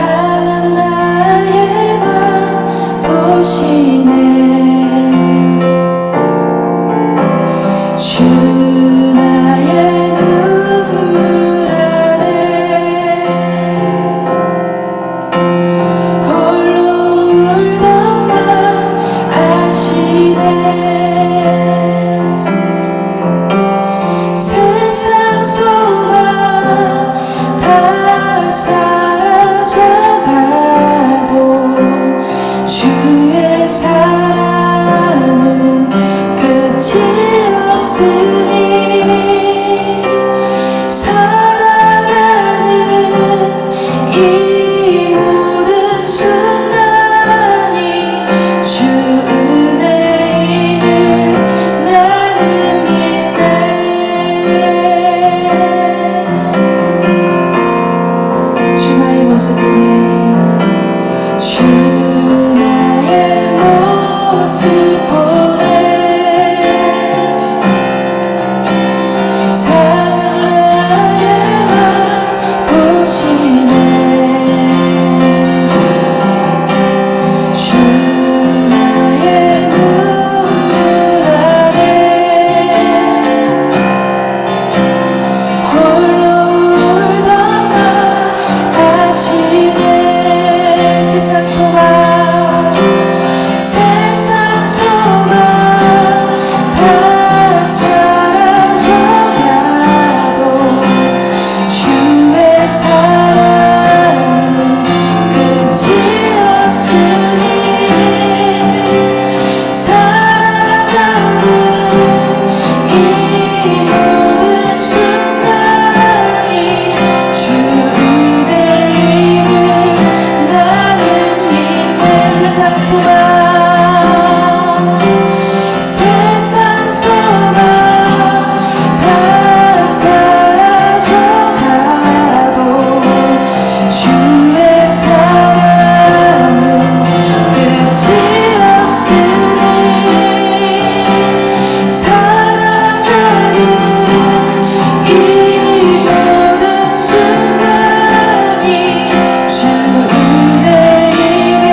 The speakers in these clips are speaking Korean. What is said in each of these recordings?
상한 나의 맘 보시네. 주 나의 눈물 안에 홀로 울던 맘 아시네. 세상 소망 다 사라져가도 주의 사랑은 끝이 없으니 살아가는 이 모든 순간이 주 은혜임을 나는 믿네. 주 나의 모습 보네. 주 나의 모습 보네. 상한 나의 맘 보시네. 주 나의 눈물 안에 홀로 울던 맘 아시네. 세상 소망 다 사라져가도 주의 사랑은 끝이 없으니 살아가는 이 모든 순간이 주 은혜임을 나는 믿네. 세상 소망 다 사라져가도 주의 사랑은 끝이 없으니 살아가는 이 모든 순간이 주 은혜임을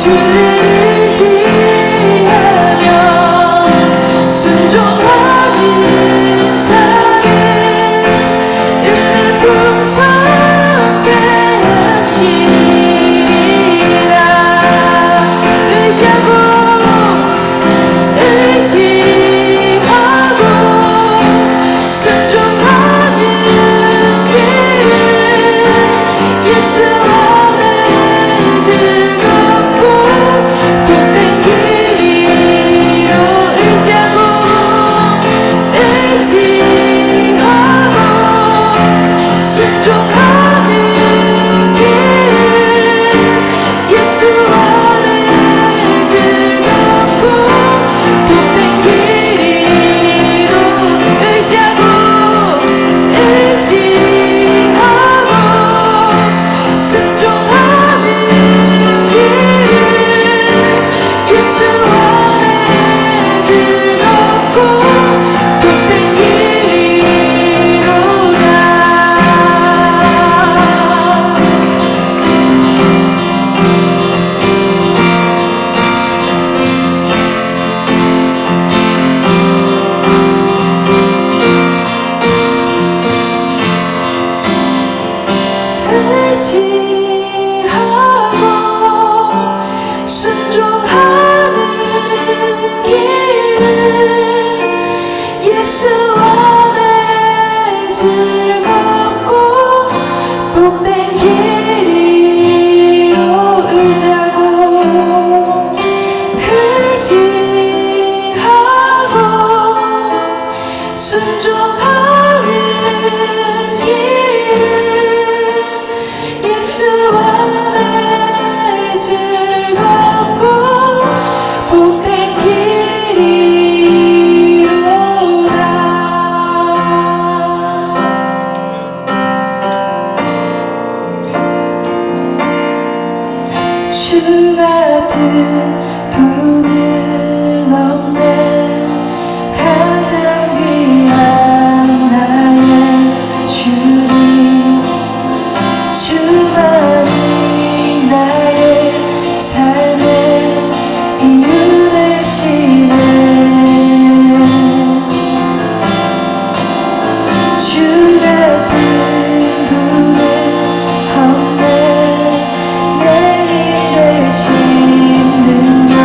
주를 의지하며 순종하는 자를 은혜 풍성케 하시리라. 의지하고 순종하는 길은 예수 안에 즐겁고 복된 길이로 의지하고 순종하는 길은 예수 안에 즐겁고 복된 길이로 의지하고 순종하는 길은 예수 안에 즐겁고 복된 길이로다. 의지하고 순종하는 길은 예수 안에 즐겁고 복된 길이로 의지하고 순종하는 길은 예수 안에 즐겁고 복된 길이로다. 주 같은 분은 없네. 가장 귀한 나의 주님, 주만이 나의 삶의 이유 되시네. 주 같은 분은 없네. 내 힘 되신 능력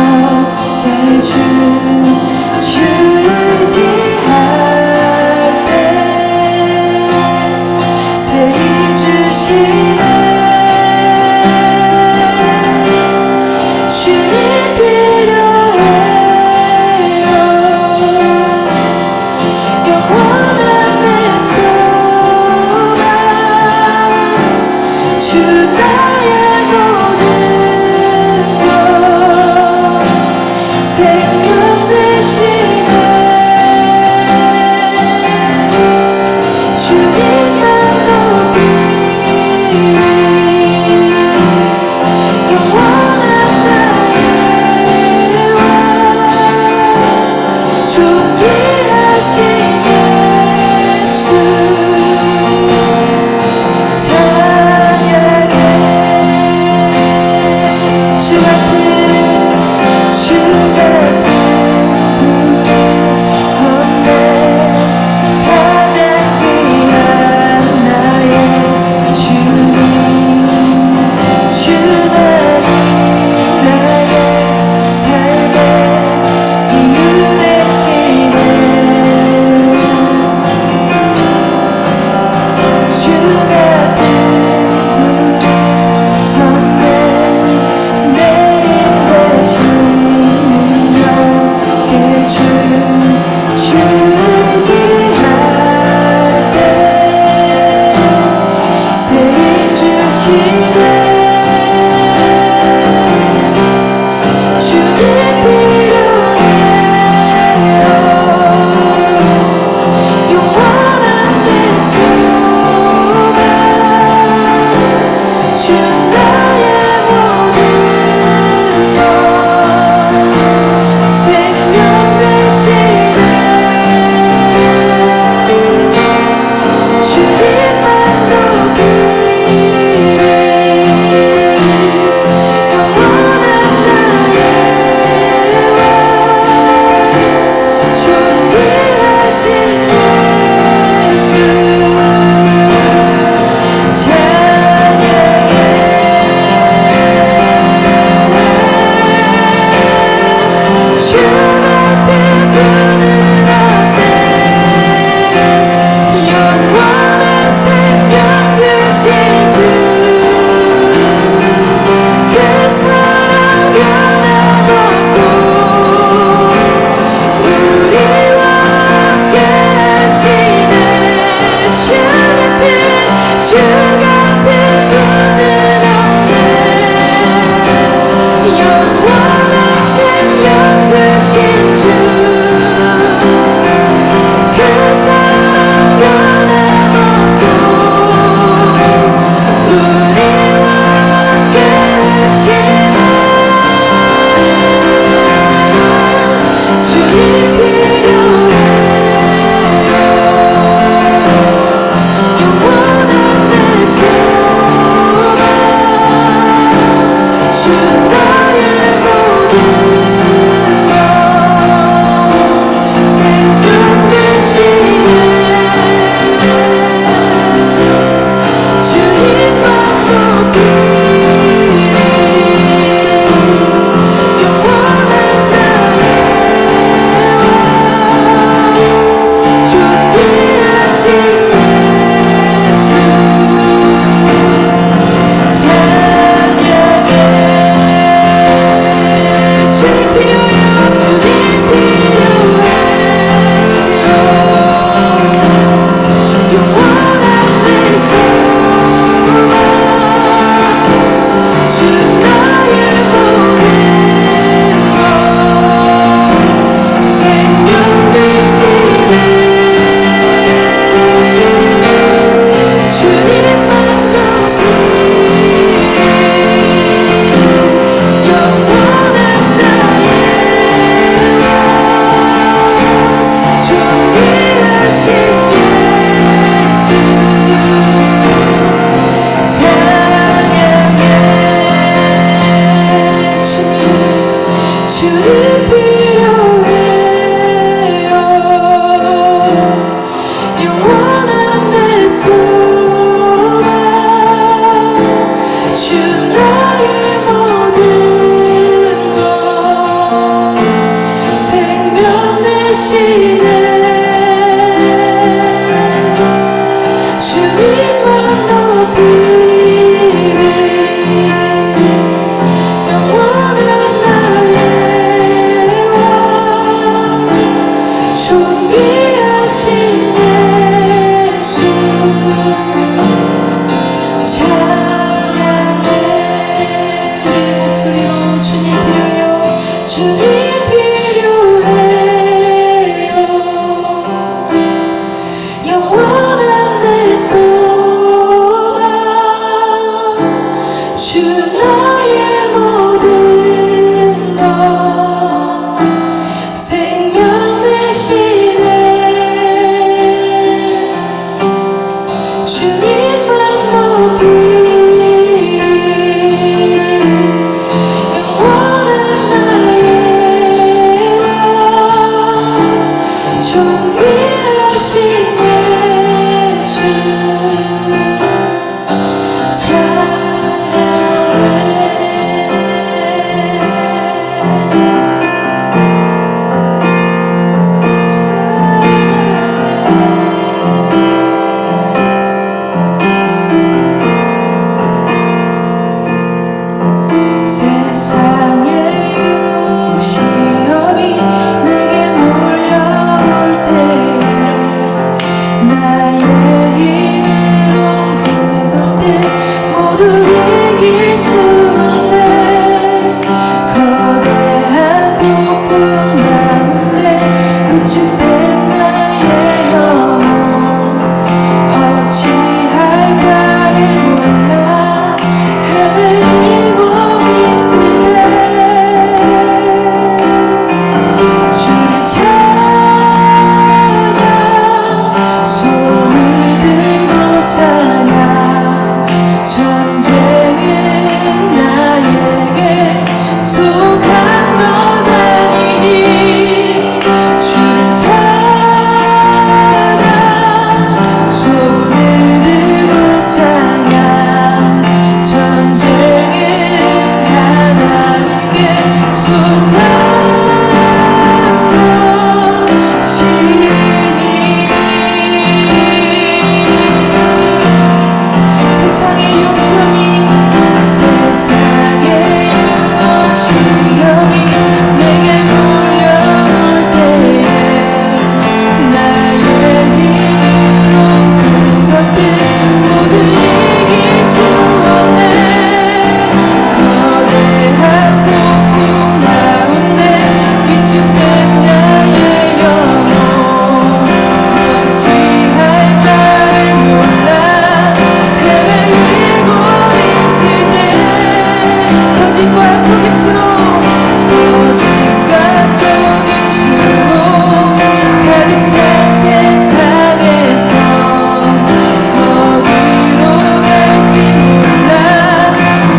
어디로 갈지 몰라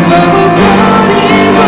너무 거리고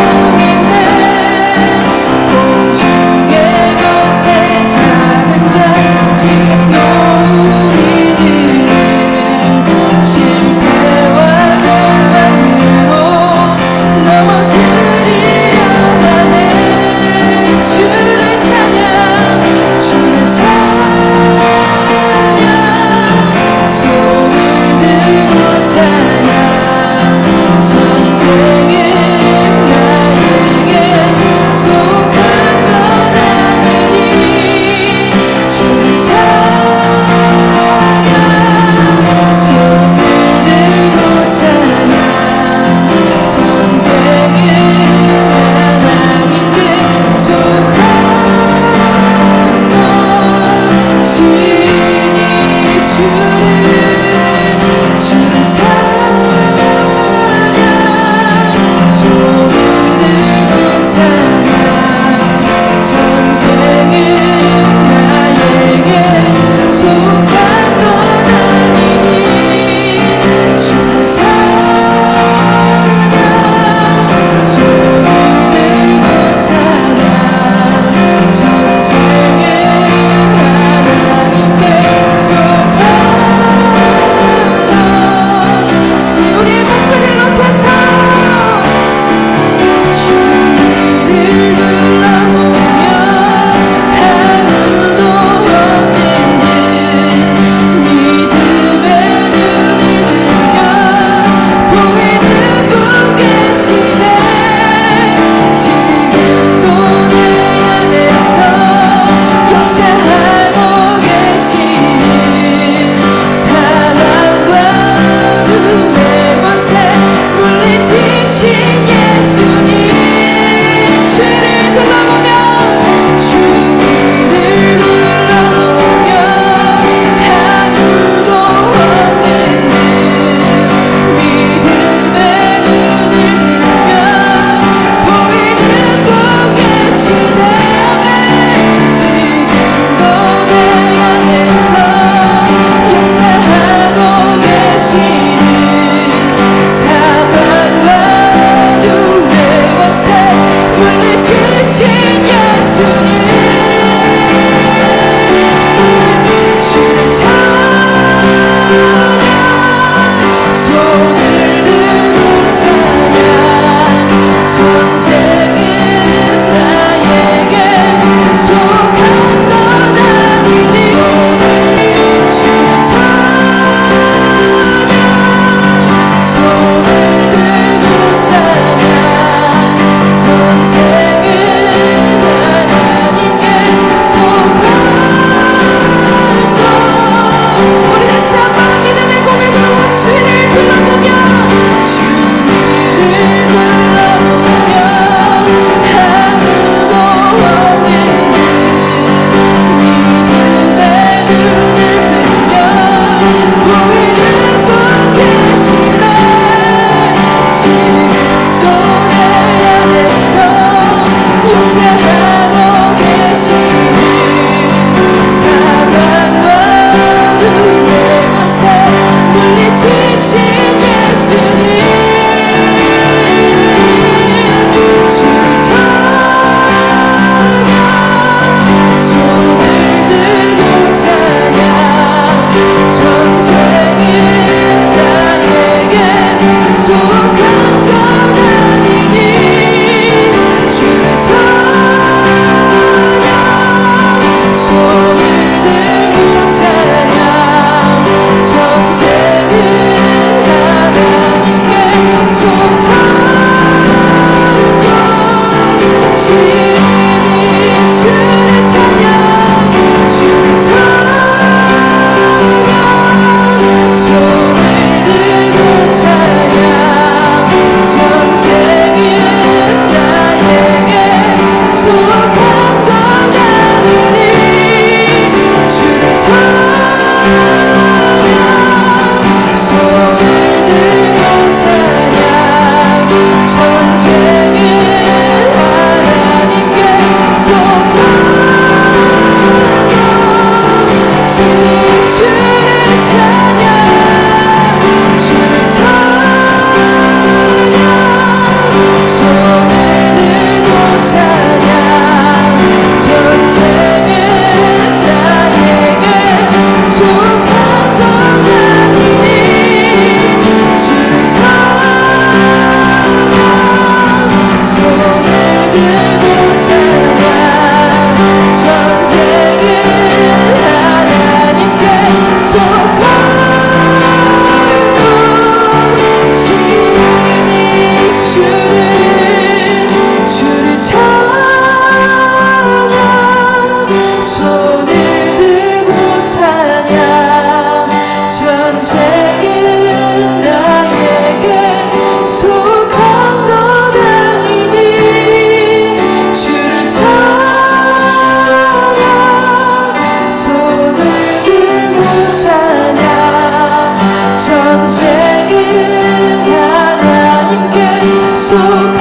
속한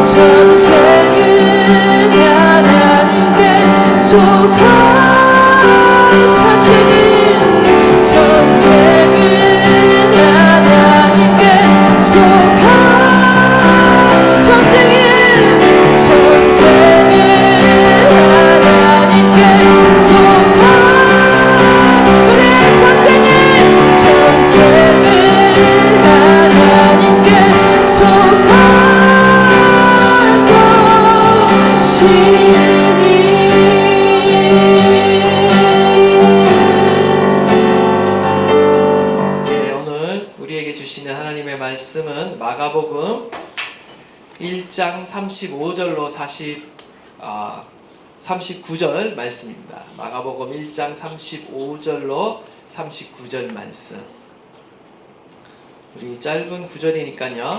전쟁은 하나님께 속한 전쟁은 하나님께 속한 전쟁은 하나님께 속한 우리의 전쟁은 하나님께 속한 것이니. 오늘 우리에게 주시는 하나님의 말씀은 마가복음 1장 35절로 39절 말씀입니다. 마가복음 1장 35절로 39절 말씀. 우리 짧은 구절이니까요.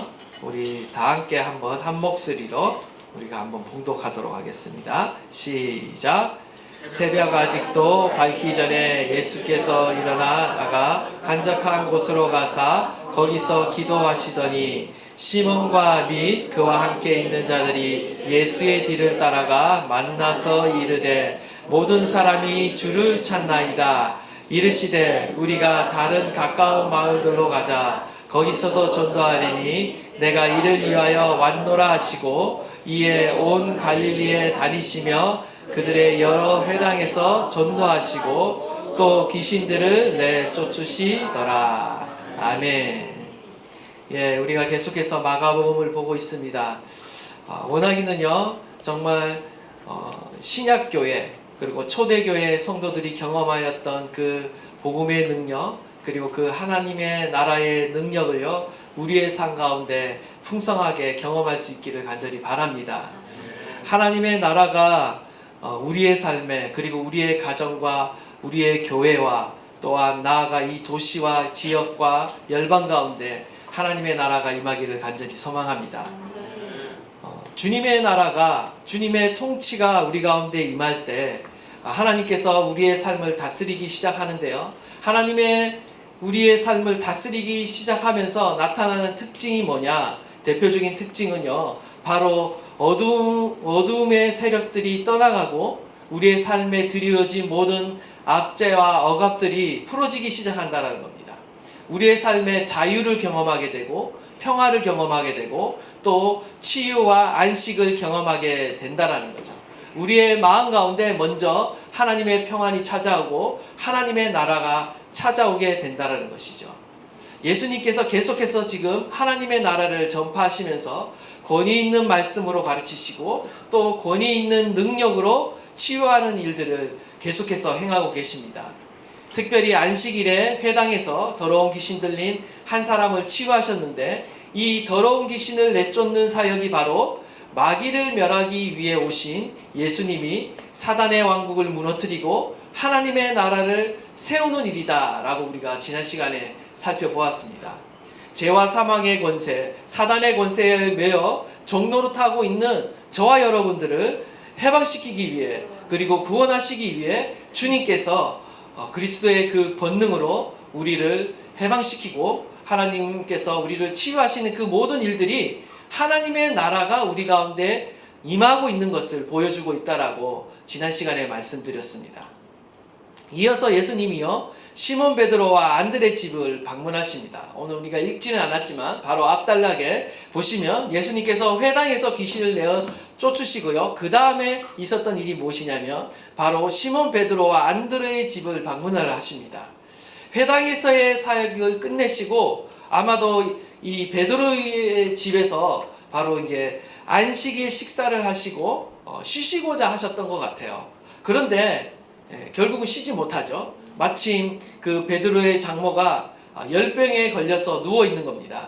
우리 다 함께 한번 한 목소리로 우리가 한번 봉독하도록 하겠습니다. 시작. 새벽 아직도 밝기 전에 예수께서 일어나다가 한적한 곳으로 가사 거기서 기도하시더니 시몬과 및 그와 함께 있는 자들이 예수의 뒤를 따라가 만나서 이르되 모든 사람이 주를 찾나이다. 이르시되 우리가 다른 가까운 마을들로 가자. 거기서도 전도하리니 내가 이를 위하여 왔노라 하시고 이에 온 갈릴리에 다니시며 그들의 여러 회당에서 전도하시고 또 귀신들을 내쫓으시더라. 아멘. 예, 우리가 계속해서 마가복음을 보고 있습니다. 워낙에는요, 정말 신약교회 그리고 초대교회 성도들이 경험하였던 그 복음의 능력 그리고 그 하나님의 나라의 능력을요, 우리의 삶 가운데 풍성하게 경험할 수 있기를 간절히 바랍니다. 하나님의 나라가 우리의 삶에 그리고 우리의 가정과 우리의 교회와 또한 나아가 이 도시와 지역과 열방 가운데 하나님의 나라가 임하기를 간절히 소망합니다. 주님의 나라가 주님의 통치가 우리 가운데 임할 때 하나님께서 우리의 삶을 다스리기 시작하는데요. 하나님의 우리의 삶을 다스리기 시작하면서 나타나는 특징이 뭐냐? 대표적인 특징은요, 바로 어두움의 세력들이 떠나가고 우리의 삶에 드리워진 모든 압제와 억압들이 풀어지기 시작한다는 겁니다. 우리의 삶에 자유를 경험하게 되고 평화를 경험하게 되고 또 치유와 안식을 경험하게 된다는 거죠. 우리의 마음 가운데 먼저 하나님의 평안이 찾아오고 하나님의 나라가 찾아오게 된다는 것이죠. 예수님께서 계속해서 지금 하나님의 나라를 전파하시면서 권위 있는 말씀으로 가르치시고 또 권위 있는 능력으로 치유하는 일들을 계속해서 행하고 계십니다. 특별히 안식일에 회당에서 더러운 귀신 들린 한 사람을 치유하셨는데 이 더러운 귀신을 내쫓는 사역이 바로 마귀를 멸하기 위해 오신 예수님이 사단의 왕국을 무너뜨리고 하나님의 나라를 세우는 일이다 라고 우리가 지난 시간에 살펴보았습니다. 죄와 사망의 권세, 사단의 권세에 매여 종노릇하고 있는 저와 여러분들을 해방시키기 위해 그리고 구원하시기 위해 주님께서 그리스도의 그 권능으로 우리를 해방시키고 하나님께서 우리를 치유하시는 그 모든 일들이 하나님의 나라가 우리 가운데 임하고 있는 것을 보여주고 있다라고 지난 시간에 말씀드렸습니다. 이어서 예수님이요, 시몬 베드로와 안드레 집을 방문하십니다. 오늘 우리가 읽지는 않았지만 바로 앞단락에 보시면 예수님께서 회당에서 귀신을 내어 쫓으시고요, 그 다음에 있었던 일이 무엇이냐면 바로 시몬 베드로와 안드레의 집을 방문을 하십니다. 회당에서의 사역을 끝내시고 아마도 이 베드로의 집에서 바로 이제 안식일 식사를 하시고 쉬시고자 하셨던 것 같아요. 그런데 결국은 쉬지 못하죠. 마침 그 베드로의 장모가 열병에 걸려서 누워 있는 겁니다.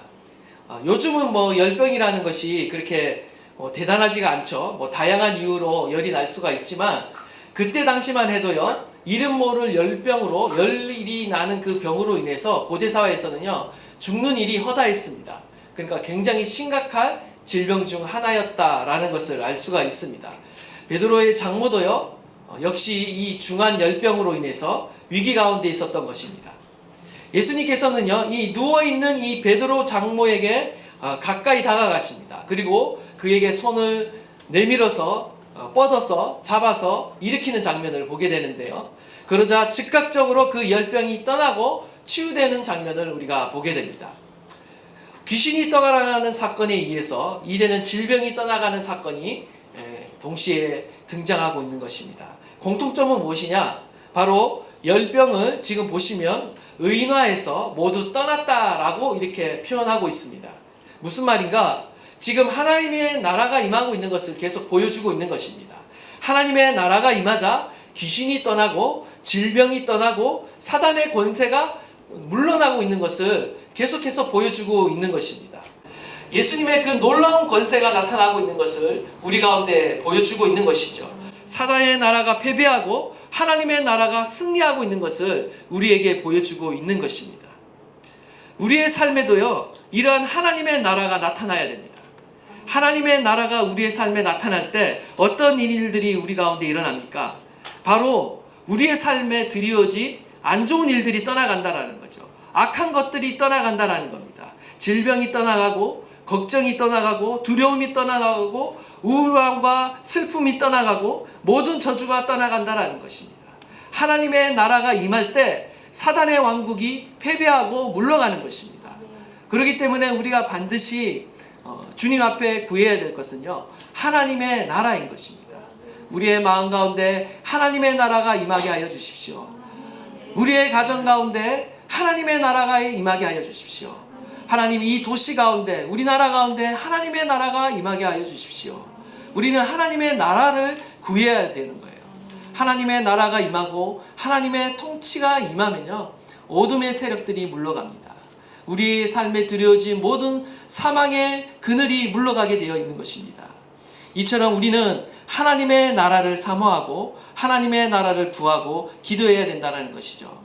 요즘은 뭐 열병이라는 것이 그렇게 대단하지가 않죠. 다양한 이유로 열이 날 수가 있지만 그때 당시만 해도요, 이름 모를 열병으로 열이 나는 그 병으로 인해서 고대 사회에서는요, 죽는 일이 허다했습니다. 그러니까 굉장히 심각한 질병 중 하나였다라는 것을 알 수가 있습니다. 베드로의 장모도요, 역시 이 중한 열병으로 인해서 위기 가운데 있었던 것입니다. 예수님께서는요, 이 누워있는 이 베드로 장모에게 가까이 다가가십니다. 그리고 그에게 손을 내밀어서 뻗어서 잡아서 일으키는 장면을 보게 되는데요. 그러자 즉각적으로 그 열병이 떠나고 치유되는 장면을 우리가 보게 됩니다. 귀신이 떠나가는 사건에 의해서 이제는 질병이 떠나가는 사건이 동시에 등장하고 있는 것입니다. 공통점은 무엇이냐? 바로 열병을 지금 보시면 의인화해서 모두 떠났다라고 이렇게 표현하고 있습니다. 무슨 말인가? 지금 하나님의 나라가 임하고 있는 것을 계속 보여주고 있는 것입니다. 하나님의 나라가 임하자 귀신이 떠나고 질병이 떠나고 사단의 권세가 물러나고 있는 것을 계속해서 보여주고 있는 것입니다. 예수님의 그 놀라운 권세가 나타나고 있는 것을 우리 가운데 보여주고 있는 것이죠. 사단의 나라가 패배하고 하나님의 나라가 승리하고 있는 것을 우리에게 보여주고 있는 것입니다. 우리의 삶에도요, 이러한 하나님의 나라가 나타나야 됩니다. 하나님의 나라가 우리의 삶에 나타날 때 어떤 일들이 우리 가운데 일어납니까? 바로 우리의 삶에 드리워진 안 좋은 일들이 떠나간다라는 거죠. 악한 것들이 떠나간다라는 겁니다. 질병이 떠나가고, 걱정이 떠나가고, 두려움이 떠나가고, 우울함과 슬픔이 떠나가고, 모든 저주가 떠나간다라는 것입니다. 하나님의 나라가 임할 때 사단의 왕국이 패배하고 물러가는 것입니다. 그렇기 때문에 우리가 반드시 주님 앞에 구해야 될 것은요, 하나님의 나라인 것입니다. 우리의 마음 가운데 하나님의 나라가 임하게 하여 주십시오. 우리의 가정 가운데 하나님의 나라가 임하게 하여 주십시오. 하나님, 이 도시 가운데, 우리나라 가운데 하나님의 나라가 임하게 하여 주십시오. 우리는 하나님의 나라를 구해야 되는 거예요. 하나님의 나라가 임하고 하나님의 통치가 임하면요, 어둠의 세력들이 물러갑니다. 우리의 삶에 드려진 모든 사망의 그늘이 물러가게 되어 있는 것입니다. 이처럼 우리는 하나님의 나라를 사모하고 하나님의 나라를 구하고 기도해야 된다는 것이죠.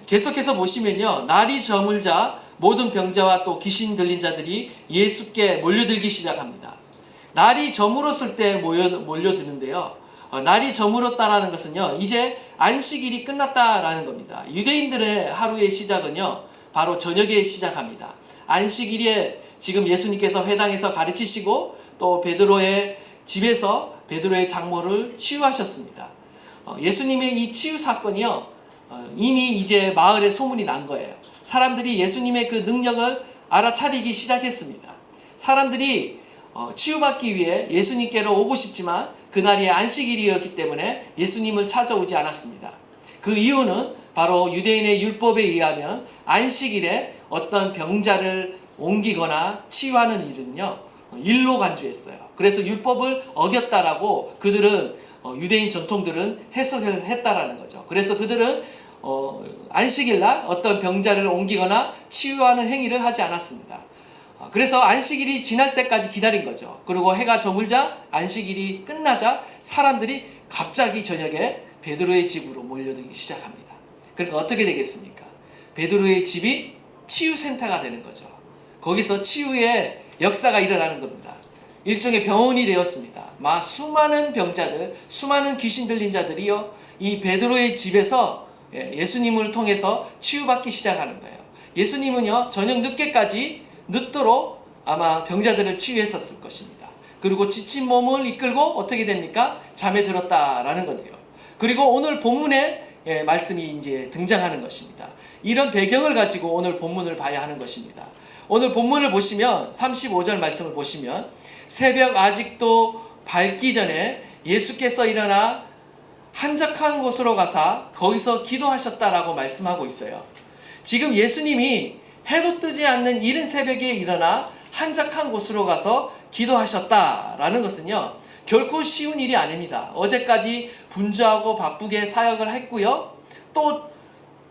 계속해서 보시면요, 날이 저물자 모든 병자와 또 귀신 들린 자들이 예수께 몰려들기 시작합니다. 날이 저물었을 때 몰려드는데요, 날이 저물었다라는 것은요, 이제 안식일이 끝났다라는 겁니다. 유대인들의 하루의 시작은요, 바로 저녁에 시작합니다. 안식일에 지금 예수님께서 회당에서 가르치시고 또 베드로의 집에서 베드로의 장모를 치유하셨습니다. 예수님의 이 치유 사건이요, 이미 이제 마을에 소문이 난 거예요. 사람들이 예수님의 그 능력을 알아차리기 시작했습니다. 사람들이 치유받기 위해 예수님께로 오고 싶지만 그날이 안식일이었기 때문에 예수님을 찾아오지 않았습니다. 그 이유는 바로 유대인의 율법에 의하면 안식일에 어떤 병자를 옮기거나 치유하는 일은요, 일로 간주했어요. 그래서 율법을 어겼다라고 그들은 유대인 전통들은 해석을 했다라는 거죠. 그래서 그들은 안식일날 어떤 병자를 옮기거나 치유하는 행위를 하지 않았습니다. 그래서 안식일이 지날 때까지 기다린 거죠. 그리고 해가 저물자 안식일이 끝나자 사람들이 갑자기 저녁에 베드로의 집으로 몰려들기 시작합니다. 그러니까 어떻게 되겠습니까? 베드로의 집이 치유센터가 되는 거죠. 거기서 치유의 역사가 일어나는 겁니다. 일종의 병원이 되었습니다. 수많은 병자들, 수많은 귀신 들린 자들이요, 이 베드로의 집에서 예수님을 통해서 치유받기 시작하는 거예요. 예수님은요, 저녁 늦도록 아마 병자들을 치유했었을 것입니다. 그리고 지친 몸을 이끌고 어떻게 됩니까? 잠에 들었다라는 건데요. 그리고 오늘 본문에 말씀이 이제 등장하는 것입니다. 이런 배경을 가지고 오늘 본문을 봐야 하는 것입니다. 오늘 본문을 보시면 35절 말씀을 보시면 새벽 아직도 밝기 전에 예수께서 일어나 한적한 곳으로 가사 거기서 기도하셨다라고 말씀하고 있어요. 지금 예수님이 해도 뜨지 않는 이른 새벽에 일어나 한적한 곳으로 가서 기도하셨다라는 것은요, 결코 쉬운 일이 아닙니다. 어제까지 분주하고 바쁘게 사역을 했고요, 또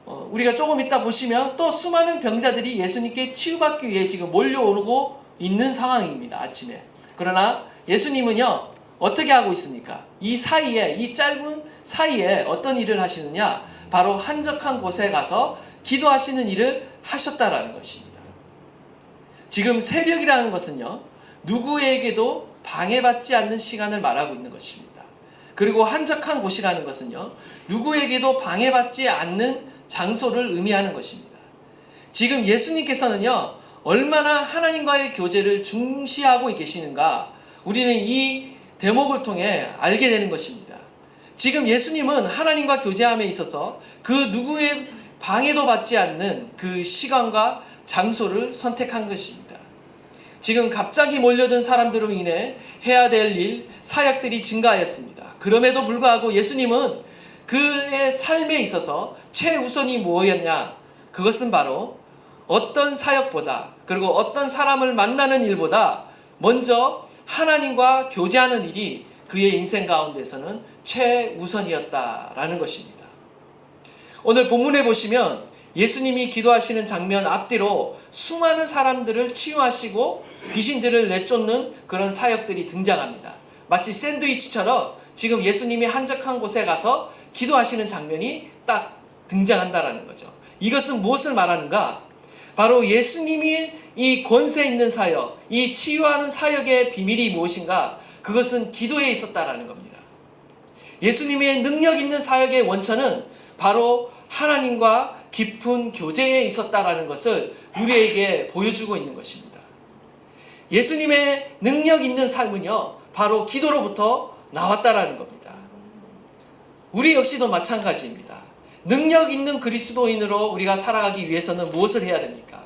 우리가 조금 이따 보시면 또 수많은 병자들이 예수님께 치유받기 위해 지금 몰려오고 있는 상황입니다. 아침에. 그러나 예수님은요, 어떻게 하고 있습니까? 이 사이에, 이 짧은 사이에 어떤 일을 하시느냐? 바로 한적한 곳에 가서 기도하시는 일을 하셨다라는 것입니다. 지금 새벽이라는 것은요, 누구에게도 방해받지 않는 시간을 말하고 있는 것입니다. 그리고 한적한 곳이라는 것은요, 누구에게도 방해받지 않는 장소를 의미하는 것입니다. 지금 예수님께서는요, 얼마나 하나님과의 교제를 중시하고 계시는가, 우리는 이 대목을 통해 알게 되는 것입니다. 지금 예수님은 하나님과 교제함에 있어서 그 누구의 방해도 받지 않는 그 시간과 장소를 선택한 것입니다. 지금 갑자기 몰려든 사람들로 인해 해야 될 일, 사역들이 증가하였습니다. 그럼에도 불구하고 예수님은 그의 삶에 있어서 최우선이 뭐였냐? 그것은 바로 어떤 사역보다, 그리고 어떤 사람을 만나는 일보다 먼저 하나님과 교제하는 일이 그의 인생 가운데서는 최우선이었다라는 것입니다. 오늘 본문에 보시면 예수님이 기도하시는 장면 앞뒤로 수많은 사람들을 치유하시고 귀신들을 내쫓는 그런 사역들이 등장합니다. 마치 샌드위치처럼 지금 예수님이 한적한 곳에 가서 기도하시는 장면이 딱 등장한다라는 거죠. 이것은 무엇을 말하는가? 바로 예수님이 이 권세 있는 사역, 이 치유하는 사역의 비밀이 무엇인가? 그것은 기도에 있었다라는 겁니다. 예수님의 능력 있는 사역의 원천은 바로 하나님과 깊은 교제에 있었다라는 것을 우리에게 보여주고 있는 것입니다. 예수님의 능력 있는 삶은요, 바로 기도로부터 나왔다라는 겁니다. 우리 역시도 마찬가지입니다. 능력 있는 그리스도인으로 우리가 살아가기 위해서는 무엇을 해야 됩니까?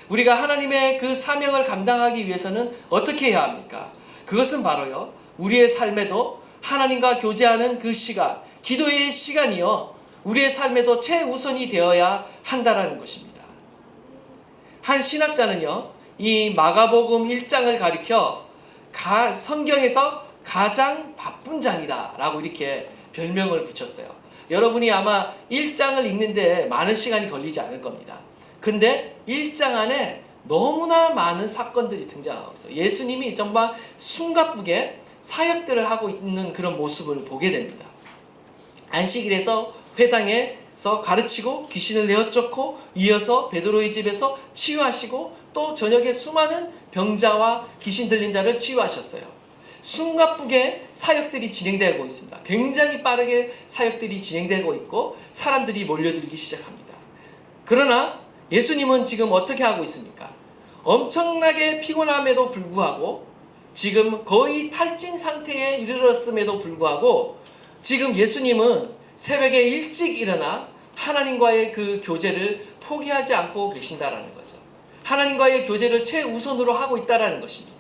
우리가 하나님의 그 사명을 감당하기 위해서는 어떻게 해야 합니까? 그것은 바로요, 우리의 삶에도 하나님과 교제하는 그 시간, 기도의 시간이요, 우리의 삶에도 최우선이 되어야 한다라는 것입니다. 한 신학자는요, 이 마가복음 1장을 가리켜 성경에서 가장 바쁜 장이다 라고 이렇게 별명을 붙였어요. 여러분이 아마 1장을 읽는데 많은 시간이 걸리지 않을 겁니다. 근데 1장 안에 너무나 많은 사건들이 등장하고 있어요. 예수님이 정말 숨가쁘게 사역들을 하고 있는 그런 모습을 보게 됩니다. 안식일에서 회당에서 가르치고 귀신을 내어쫓고, 이어서 베드로의 집에서 치유하시고, 또 저녁에 수많은 병자와 귀신 들린 자를 치유하셨어요. 숨가쁘게 사역들이 진행되고 있습니다. 굉장히 빠르게 사역들이 진행되고 있고 사람들이 몰려들기 시작합니다. 그러나 예수님은 지금 어떻게 하고 있습니까? 엄청나게 피곤함에도 불구하고, 지금 거의 탈진 상태에 이르렀음에도 불구하고, 지금 예수님은 새벽에 일찍 일어나 하나님과의 그 교제를 포기하지 않고 계신다라는 거죠. 하나님과의 교제를 최우선으로 하고 있다라는 것입니다.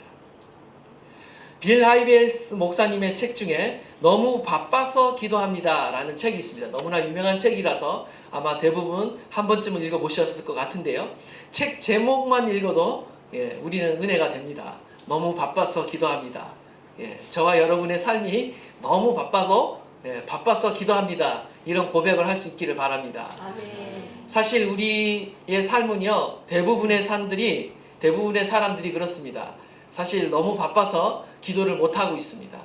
빌 하이베스 목사님의 책 중에 너무 바빠서 기도합니다 라는 책이 있습니다. 너무나 유명한 책이라서 아마 대부분 한 번쯤은 읽어보셨을 것 같은데요. 책 제목만 읽어도 우리는 은혜가 됩니다. 너무 바빠서 기도합니다. 저와 여러분의 삶이 너무 바빠서 기도합니다. 이런 고백을 할 수 있기를 바랍니다. 아멘. 사실 우리의 삶은요, 대부분의 사람들이 그렇습니다. 사실 너무 바빠서 기도를 못하고 있습니다.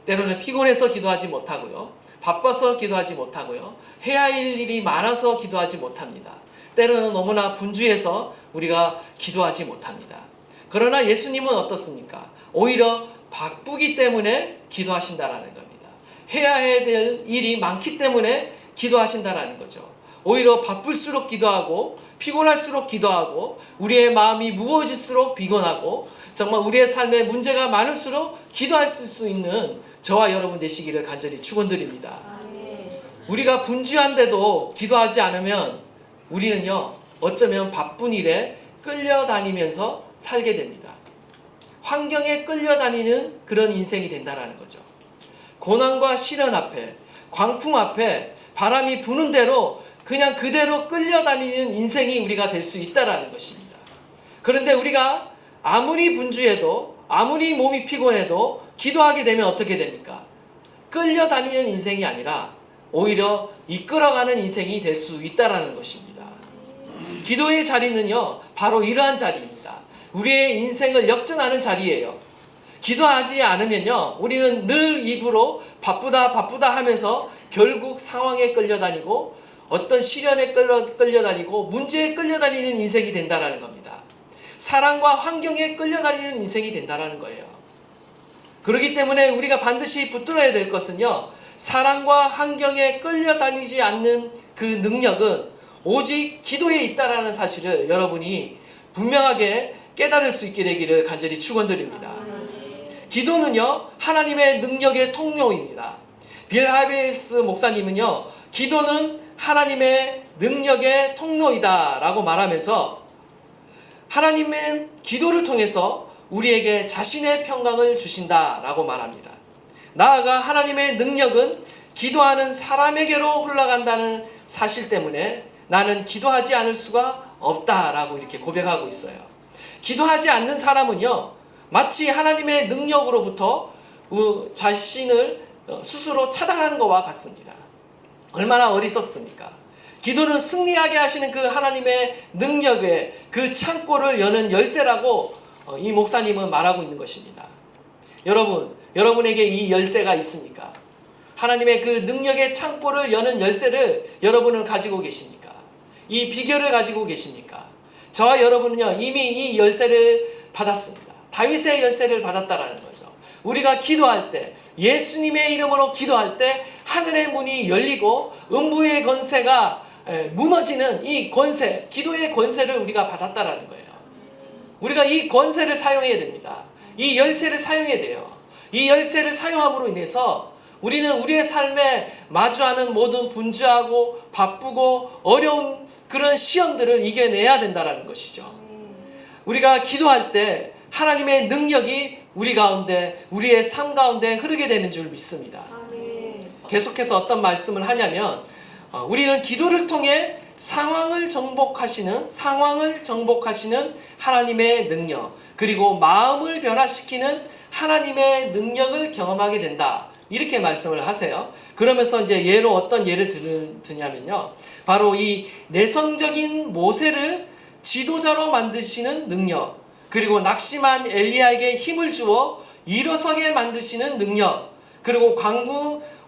때로는 피곤해서 기도하지 못하고요, 바빠서 기도하지 못하고요, 해야 할 일이 많아서 기도하지 못합니다. 때로는 너무나 분주해서 우리가 기도하지 못합니다. 그러나 예수님은 어떻습니까? 오히려 바쁘기 때문에 기도하신다라는 겁니다. 해야 될 일이 많기 때문에 기도하신다라는 거죠. 오히려 바쁠수록 기도하고, 피곤할수록 기도하고, 우리의 마음이 무거워질수록 피곤하고, 정말 우리의 삶에 문제가 많을수록 기도할 수 있는 저와 여러분 되시기를 간절히 축원드립니다. 우리가 분주한데도 기도하지 않으면 우리는요, 어쩌면 바쁜 일에 끌려다니면서 살게 됩니다. 환경에 끌려다니는 그런 인생이 된다라는 거죠. 고난과 시련 앞에, 광풍 앞에 바람이 부는 대로 그냥 그대로 끌려다니는 인생이 우리가 될 수 있다라는 것입니다. 그런데 우리가 아무리 분주해도, 아무리 몸이 피곤해도 기도하게 되면 어떻게 됩니까? 끌려다니는 인생이 아니라 오히려 이끌어가는 인생이 될 수 있다라는 것입니다. 기도의 자리는요, 바로 이러한 자리입니다. 우리의 인생을 역전하는 자리예요. 기도하지 않으면요, 우리는 늘 입으로 바쁘다 하면서 결국 상황에 끌려다니고, 어떤 시련에 끌려다니고, 문제에 끌려다니는 인생이 된다라는 겁니다. 사랑과 환경에 끌려다니는 인생이 된다라는 거예요. 그렇기 때문에 우리가 반드시 붙들어야 될 것은요, 사랑과 환경에 끌려다니지 않는 그 능력은 오직 기도에 있다라는 사실을 여러분이 분명하게 깨달을 수 있게 되기를 간절히 축원드립니다. 기도는요, 하나님의 능력의 통로입니다. 빌 하베이스 목사님은요, 기도는 하나님의 능력의 통로이다 라고 말하면서 하나님은 기도를 통해서 우리에게 자신의 평강을 주신다 라고 말합니다. 나아가 하나님의 능력은 기도하는 사람에게로 흘러간다는 사실 때문에 나는 기도하지 않을 수가 없다라고 이렇게 고백하고 있어요. 기도하지 않는 사람은요, 마치 하나님의 능력으로부터 자신을 스스로 차단하는 것과 같습니다. 얼마나 어리석습니까? 기도는 승리하게 하시는 그 하나님의 능력의 그 창고를 여는 열쇠라고 이 목사님은 말하고 있는 것입니다. 여러분에게 이 열쇠가 있습니까? 하나님의 그 능력의 창고를 여는 열쇠를 여러분은 가지고 계십니까? 이 비결을 가지고 계십니까? 저와 여러분은요, 이미 이 열쇠를 받았습니다. 다윗의 열쇠를 받았다라는 거죠. 우리가 기도할 때, 예수님의 이름으로 기도할 때 하늘의 문이 열리고 음부의 권세가 무너지는 이 권세, 기도의 권세를 우리가 받았다라는 거예요. 우리가 이 권세를 사용해야 됩니다. 이 열쇠를 사용해야 돼요. 이 열쇠를 사용함으로 인해서 우리는 우리의 삶에 마주하는 모든 분주하고 바쁘고 어려운 그런 시험들을 이겨내야 된다는 것이죠. 우리가 기도할 때 하나님의 능력이 우리 가운데, 우리의 삶 가운데 흐르게 되는 줄 믿습니다. 계속해서 어떤 말씀을 하냐면 우리는 기도를 통해 상황을 정복하시는 하나님의 능력, 그리고 마음을 변화시키는 하나님의 능력을 경험하게 된다. 이렇게 말씀을 하세요. 그러면서 이제 어떤 예를 드냐면요, 바로 이 내성적인 모세를 지도자로 만드시는 능력, 그리고 낙심한 엘리야에게 힘을 주어 일어서게 만드시는 능력, 그리고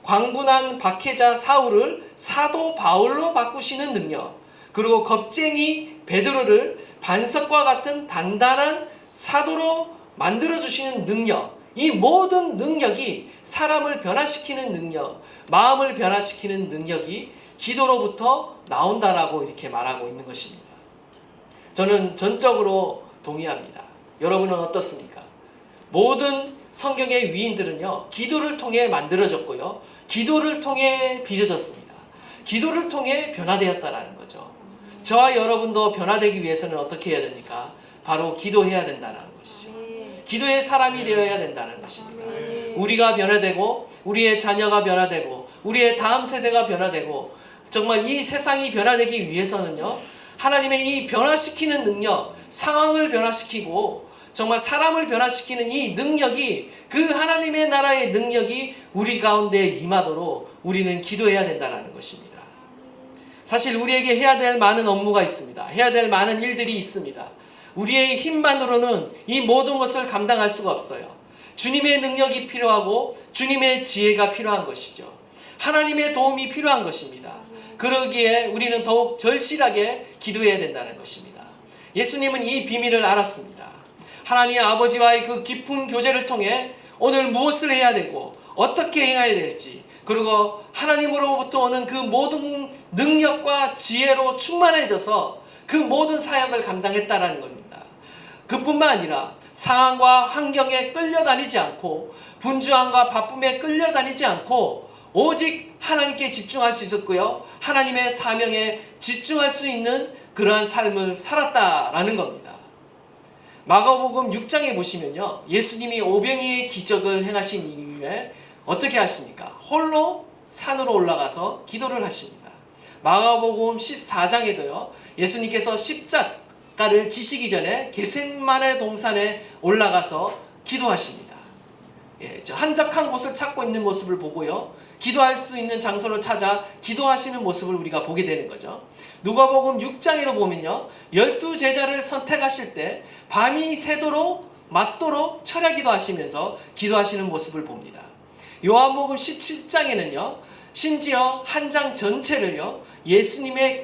광분한 박해자 사울을 사도 바울로 바꾸시는 능력, 그리고 겁쟁이 베드로를 반석과 같은 단단한 사도로 만들어주시는 능력, 이 모든 능력이 사람을 변화시키는 능력, 마음을 변화시키는 능력이 기도로부터 나온다라고 이렇게 말하고 있는 것입니다. 저는 전적으로 동의합니다. 여러분은 어떻습니까? 모든 성경의 위인들은요, 기도를 통해 만들어졌고요, 기도를 통해 빚어졌습니다. 기도를 통해 변화되었다라는 거죠. 저와 여러분도 변화되기 위해서는 어떻게 해야 됩니까? 바로 기도해야 된다는 것이죠. 기도의 사람이 되어야 된다는 것입니다. 우리가 변화되고 우리의 자녀가 변화되고 우리의 다음 세대가 변화되고 정말 이 세상이 변화되기 위해서는요, 하나님의 이 변화시키는 능력, 상황을 변화시키고 정말 사람을 변화시키는 이 능력이, 그 하나님의 나라의 능력이 우리 가운데 임하도록 우리는 기도해야 된다는 것입니다. 사실 우리에게 해야 될 많은 업무가 있습니다. 해야 될 많은 일들이 있습니다. 우리의 힘만으로는 이 모든 것을 감당할 수가 없어요. 주님의 능력이 필요하고 주님의 지혜가 필요한 것이죠. 하나님의 도움이 필요한 것입니다. 그러기에 우리는 더욱 절실하게 기도해야 된다는 것입니다. 예수님은 이 비밀을 알았습니다. 하나님 아버지와의 그 깊은 교제를 통해 오늘 무엇을 해야 되고 어떻게 행해야 될지, 그리고 하나님으로부터 오는 그 모든 능력과 지혜로 충만해져서 그 모든 사역을 감당했다라는 겁니다. 그뿐만 아니라 상황과 환경에 끌려다니지 않고 분주함과 바쁨에 끌려다니지 않고 오직 하나님께 집중할 수 있었고요, 하나님의 사명에 집중할 수 있는 그러한 삶을 살았다라는 겁니다. 마가복음 6장에 보시면요, 예수님이 오병이의 기적을 행하신 이후에 어떻게 하십니까? 홀로 산으로 올라가서 기도를 하십니다. 마가복음 14장에도요, 예수님께서 십자가를 지시기 전에 겟세마네 동산에 올라가서 기도하십니다. 저 한적한 곳을 찾고 있는 모습을 보고요, 기도할 수 있는 장소를 찾아 기도하시는 모습을 우리가 보게 되는 거죠. 누가복음 6장에도 보면요, 12제자를 선택하실 때 밤이 새도록 맞도록 철야기도 하시면서 기도하시는 모습을 봅니다. 요한복음 17장에는요, 심지어 한 장 전체를요, 예수님의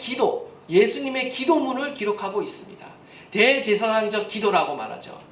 기도문을 기록하고 있습니다. 대제사장적 기도라고 말하죠.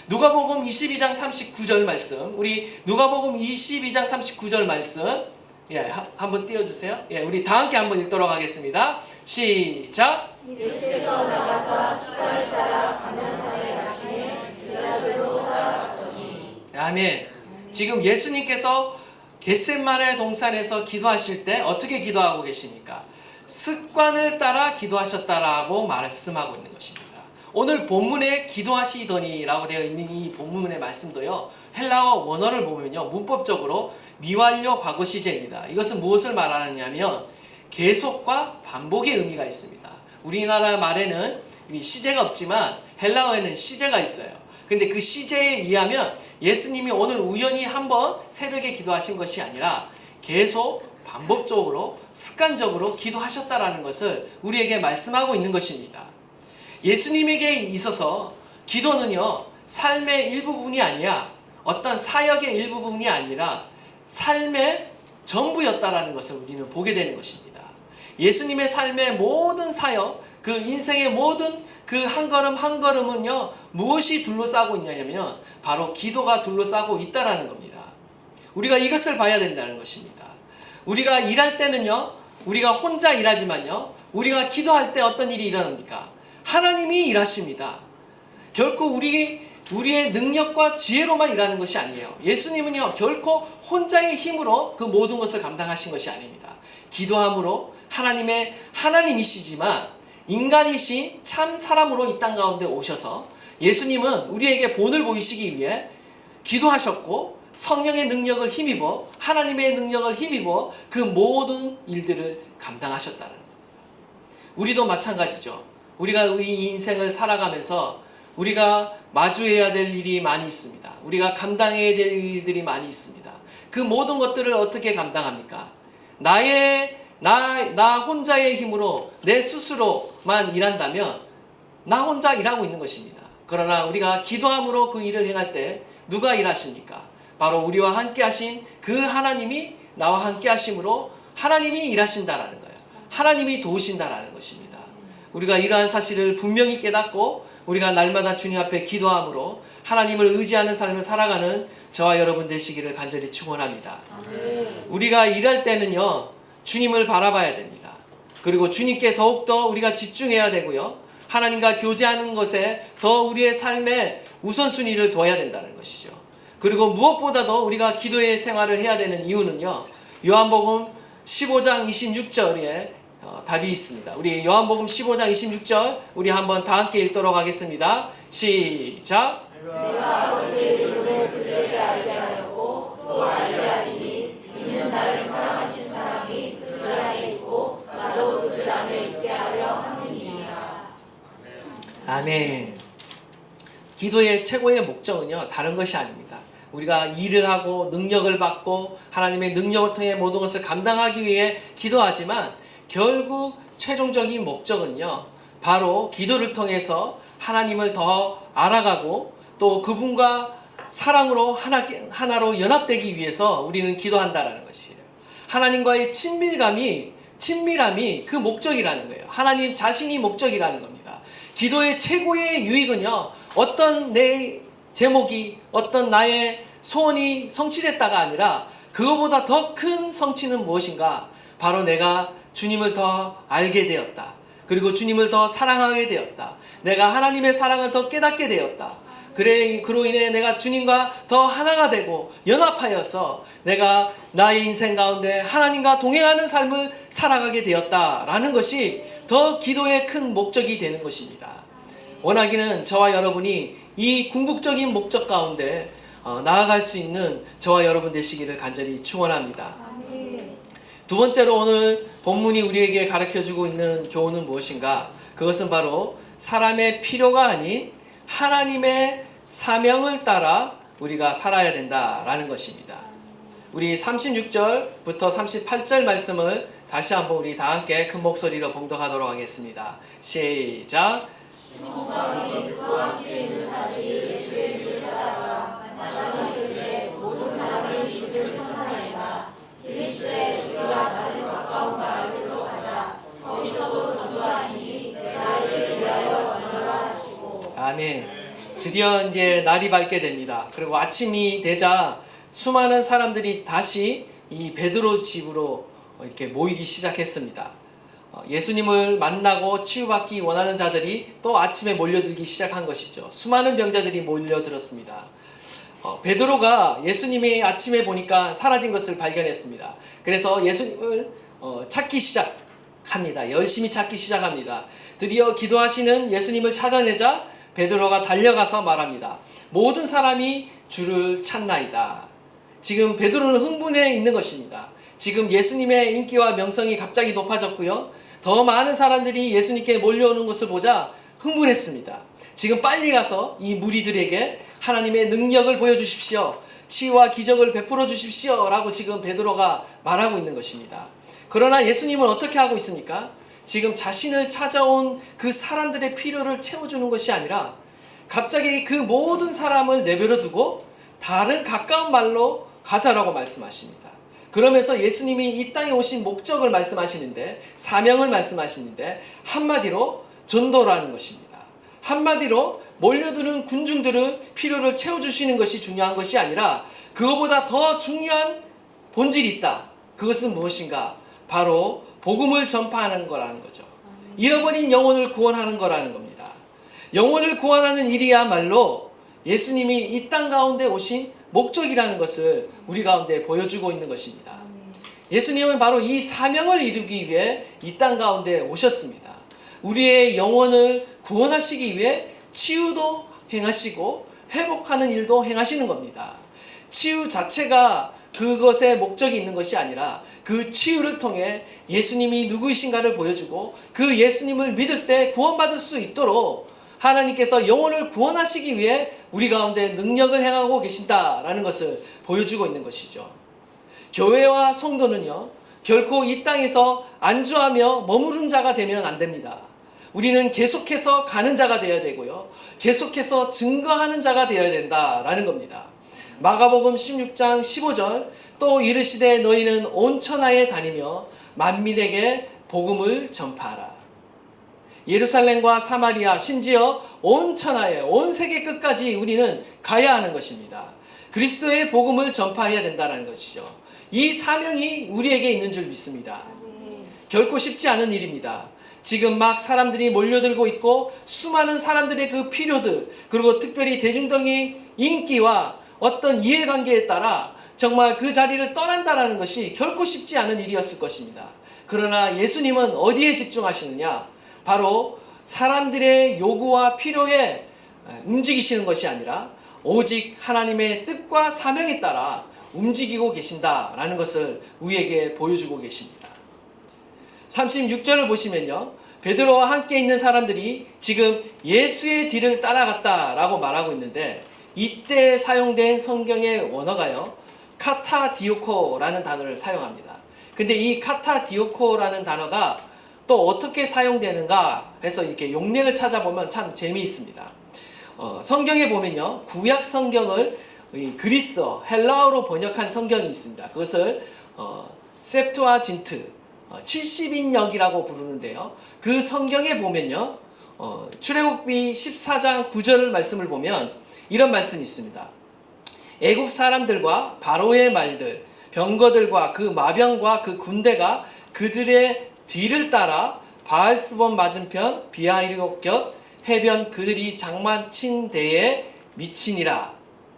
누가복음 22장 39절 말씀, 우리 누가복음 22장 39절 말씀 예, 한번 띄워주세요. 예, 우리 다 함께 한번 읽도록 하겠습니다. 시작. 예수께서 나가사 습관을 따라 감난산에 가시니 제자들도 따라갔더니. 아멘. 지금 예수님께서 겟셋마네 동산에서 기도하실 때 어떻게 기도하고 계십니까? 습관을 따라 기도하셨다라고 말씀하고 있는 것입니다. 오늘 본문에 기도하시더니라고 되어 있는 이 본문의 말씀도요, 헬라어 원어를 보면요, 문법적으로 미완료 과거 시제입니다. 이것은 무엇을 말하느냐면 계속과 반복의 의미가 있습니다. 우리나라 말에는 시제가 없지만 헬라어에는 시제가 있어요. 근데 그 시제에 의하면 예수님이 오늘 우연히 한번 새벽에 기도하신 것이 아니라 계속 반복적으로 습관적으로 기도하셨다라는 것을 우리에게 말씀하고 있는 것입니다. 예수님에게 있어서 기도는요, 삶의 일부분이 아니라 어떤 사역의 일부분이 아니라 삶의 전부였다라는 것을 우리는 보게 되는 것입니다. 예수님의 삶의 모든 사역, 그 인생의 모든 그 한 걸음 한 걸음은요, 무엇이 둘러싸고 있냐면 바로 기도가 둘러싸고 있다라는 겁니다. 우리가 이것을 봐야 된다는 것입니다. 우리가 일할 때는요, 우리가 혼자 일하지만요, 우리가 기도할 때 어떤 일이 일어납니까? 하나님이 일하십니다. 결코 우리의 능력과 지혜로만 일하는 것이 아니에요. 예수님은요, 결코 혼자의 힘으로 그 모든 것을 감당하신 것이 아닙니다. 기도함으로 하나님이시지만 인간이신 참 사람으로 이 땅 가운데 오셔서 예수님은 우리에게 본을 보이시기 위해 기도하셨고 성령의 능력을 힘입어 하나님의 능력을 힘입어 그 모든 일들을 감당하셨다는 겁니다. 우리도 마찬가지죠. 우리가 우리 인생을 살아가면서 우리가 마주해야 될 일이 많이 있습니다. 우리가 감당해야 될 일들이 많이 있습니다. 그 모든 것들을 어떻게 감당합니까? 나 혼자의 힘으로 내 스스로만 일한다면 나 혼자 일하고 있는 것입니다. 그러나 우리가 기도함으로 그 일을 행할 때 누가 일하십니까? 바로 우리와 함께 하신 그 하나님이 나와 함께 하심으로 하나님이 일하신다라는 거예요. 하나님이 도우신다라는 것입니다. 우리가 이러한 사실을 분명히 깨닫고 우리가 날마다 주님 앞에 기도함으로 하나님을 의지하는 삶을 살아가는 저와 여러분 되시기를 간절히 축원합니다. 우리가 일할 때는요, 주님을 바라봐야 됩니다. 그리고 주님께 더욱더 우리가 집중해야 되고요, 하나님과 교제하는 것에 더 우리의 삶에 우선순위를 둬야 된다는 것이죠. 그리고 무엇보다도 우리가 기도의 생활을 해야 되는 이유는요, 요한복음 15장 26절에 답이 있습니다. 우리 요한복음 15장 26절 우리 한번 다 함께 읽도록 하겠습니다. 시작. 내가 아버지의 이름을 그들에게 알게 하였고 또 알게 하리니 이는 나를 사랑하신 사람이 그들 안에 있고 나도 그들 안에 있게 하려 함이니이다. 아멘. 기도의 최고의 목적은요, 다른 것이 아닙니다. 우리가 일을 하고 능력을 받고 하나님의 능력을 통해 모든 것을 감당하기 위해 기도하지만 결국 최종적인 목적은요, 바로 기도를 통해서 하나님을 더 알아가고 또 그분과 사랑으로 하나로 연합되기 위해서 우리는 기도한다라는 것이에요. 하나님과의 친밀함이 그 목적이라는 거예요. 하나님 자신이 목적이라는 겁니다. 기도의 최고의 유익은요, 어떤 내 제목이, 어떤 나의 소원이 성취됐다가 아니라 그거보다 더 큰 성취는 무엇인가? 바로 내가 주님을 더 알게 되었다. 그리고 주님을 더 사랑하게 되었다. 내가 하나님의 사랑을 더 깨닫게 되었다. 그로 인해 내가 주님과 더 하나가 되고 연합하여서 내가 나의 인생 가운데 하나님과 동행하는 삶을 살아가게 되었다라는 것이 더 기도의 큰 목적이 되는 것입니다. 원하기는 저와 여러분이 이 궁극적인 목적 가운데 나아갈 수 있는 저와 여러분 되시기를 간절히 축원합니다. 두 번째로 오늘 본문이 우리에게 가르쳐주고 있는 교훈은 무엇인가? 그것은 바로 사람의 필요가 아닌 하나님의 사명을 따라 우리가 살아야 된다라는 것입니다. 우리 36절부터 38절 말씀을 다시 한번 우리 다 함께 큰 목소리로 봉독하도록 하겠습니다. 시작. 아멘. 드디어 이제 날이 밝게 됩니다. 그리고 아침이 되자 수많은 사람들이 다시 이 베드로 집으로 이렇게 모이기 시작했습니다. 예수님을 만나고 치유받기 원하는 자들이 또 아침에 몰려들기 시작한 것이죠. 수많은 병자들이 몰려들었습니다. 베드로가 예수님이 아침에 보니까 사라진 것을 발견했습니다. 그래서 예수님을 찾기 시작합니다. 열심히 찾기 시작합니다. 드디어 기도하시는 예수님을 찾아내자 베드로가 달려가서 말합니다. 모든 사람이 주를 찾나이다. 지금 베드로는 흥분해 있는 것입니다. 지금 예수님의 인기와 명성이 갑자기 높아졌고요. 더 많은 사람들이 예수님께 몰려오는 것을 보자 흥분했습니다. 지금 빨리 가서 이 무리들에게 하나님의 능력을 보여주십시오. 치유와 기적을 베풀어 주십시오. 라고 지금 베드로가 말하고 있는 것입니다. 그러나 예수님은 어떻게 하고 있습니까? 지금 자신을 찾아온 그 사람들의 필요를 채워주는 것이 아니라 갑자기 그 모든 사람을 내버려 두고 다른 가까운 말로 가자라고 말씀하십니다. 그러면서 예수님이 이 땅에 오신 목적을 말씀하시는데, 사명을 말씀하시는데 한마디로 전도라는 것입니다. 한마디로 몰려드는 군중들의 필요를 채워주시는 것이 중요한 것이 아니라 그것보다 더 중요한 본질이 있다. 그것은 무엇인가? 바로 복음을 전파하는 거라는 거죠. 잃어버린 영혼을 구원하는 거라는 겁니다. 영혼을 구원하는 일이야말로 예수님이 이 땅 가운데 오신 목적이라는 것을 우리 가운데 보여주고 있는 것입니다. 예수님은 바로 이 사명을 이루기 위해 이 땅 가운데 오셨습니다. 우리의 영혼을 구원하시기 위해 치유도 행하시고 회복하는 일도 행하시는 겁니다. 치유 자체가 그것에 목적이 있는 것이 아니라 그 치유를 통해 예수님이 누구이신가를 보여주고 그 예수님을 믿을 때 구원받을 수 있도록 하나님께서 영혼을 구원하시기 위해 우리 가운데 능력을 행하고 계신다라는 것을 보여주고 있는 것이죠. 교회와 성도는요, 결코 이 땅에서 안주하며 머무른 자가 되면 안 됩니다. 우리는 계속해서 가는 자가 되어야 되고요, 계속해서 증거하는 자가 되어야 된다라는 겁니다. 마가복음 16장 15절, 또 이르시되 너희는 온 천하에 다니며 만민에게 복음을 전파하라. 예루살렘과 사마리아, 심지어 온 천하에, 온 세계 끝까지 우리는 가야 하는 것입니다. 그리스도의 복음을 전파해야 된다는 것이죠. 이 사명이 우리에게 있는 줄 믿습니다. 결코 쉽지 않은 일입니다. 지금 막 사람들이 몰려들고 있고 수많은 사람들의 그 필요들, 그리고 특별히 대중적인 인기와 어떤 이해관계에 따라 정말 그 자리를 떠난다는 것이 결코 쉽지 않은 일이었을 것입니다. 그러나 예수님은 어디에 집중하시느냐? 바로 사람들의 요구와 필요에 움직이시는 것이 아니라 오직 하나님의 뜻과 사명에 따라 움직이고 계신다라는 것을 우리에게 보여주고 계십니다. 36절을 보시면요, 베드로와 함께 있는 사람들이 지금 예수의 뒤를 따라갔다라고 말하고 있는데, 이때 사용된 성경의 원어가요, 카타디오코라는 단어를 사용합니다. 근데 이 카타디오코라는 단어가 또 어떻게 사용되는가 해서 이렇게 용례를 찾아보면 참 재미있습니다. 성경에 보면요, 구약 성경을 그리스어, 헬라어로 번역한 성경이 있습니다. 그것을 셉투아진트, 70인역이라고 부르는데요. 그 성경에 보면요, 출애굽기 14장 9절 말씀을 보면 이런 말씀이 있습니다. 애굽 사람들과 바로의 말들, 병거들과 그 마병과 그 군대가 그들의 뒤를 따라 바알스본 맞은편 비하이롯 곁 해변 그들이 장만친 데에 미치니라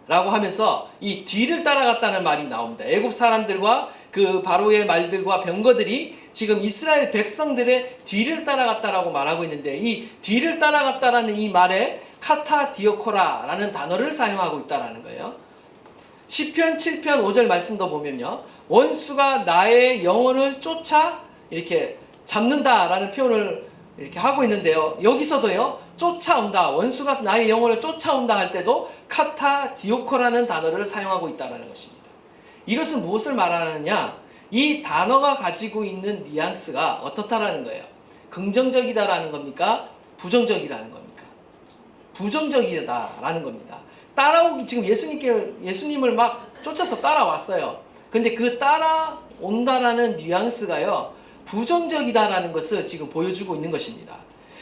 라고 하면서 이 뒤를 따라갔다는 말이 나옵니다. 애굽 사람들과 그 바로의 말들과 병거들이 지금 이스라엘 백성들의 뒤를 따라갔다라고 말하고 있는데, 이 뒤를 따라갔다라는 이 말에 카타디오코라라는 단어를 사용하고 있다라는 거예요. 시편 7편 5절 말씀도 보면요, 원수가 나의 영혼을 쫓아 이렇게 잡는다라는 표현을 이렇게 하고 있는데요, 여기서도요, 쫓아온다, 원수가 나의 영혼을 쫓아온다 할 때도 카타디오코라는 단어를 사용하고 있다는 것입니다. 이것은 무엇을 말하느냐? 이 단어가 가지고 있는 뉘앙스가 어떻다라는 거예요. 긍정적이다라는 겁니까? 부정적이라는 겁니까? 부정적이다라는 겁니다. 따라오기, 지금 예수님을 막 쫓아서 따라왔어요. 근데 그 따라온다라는 뉘앙스가요, 부정적이다라는 것을 지금 보여주고 있는 것입니다.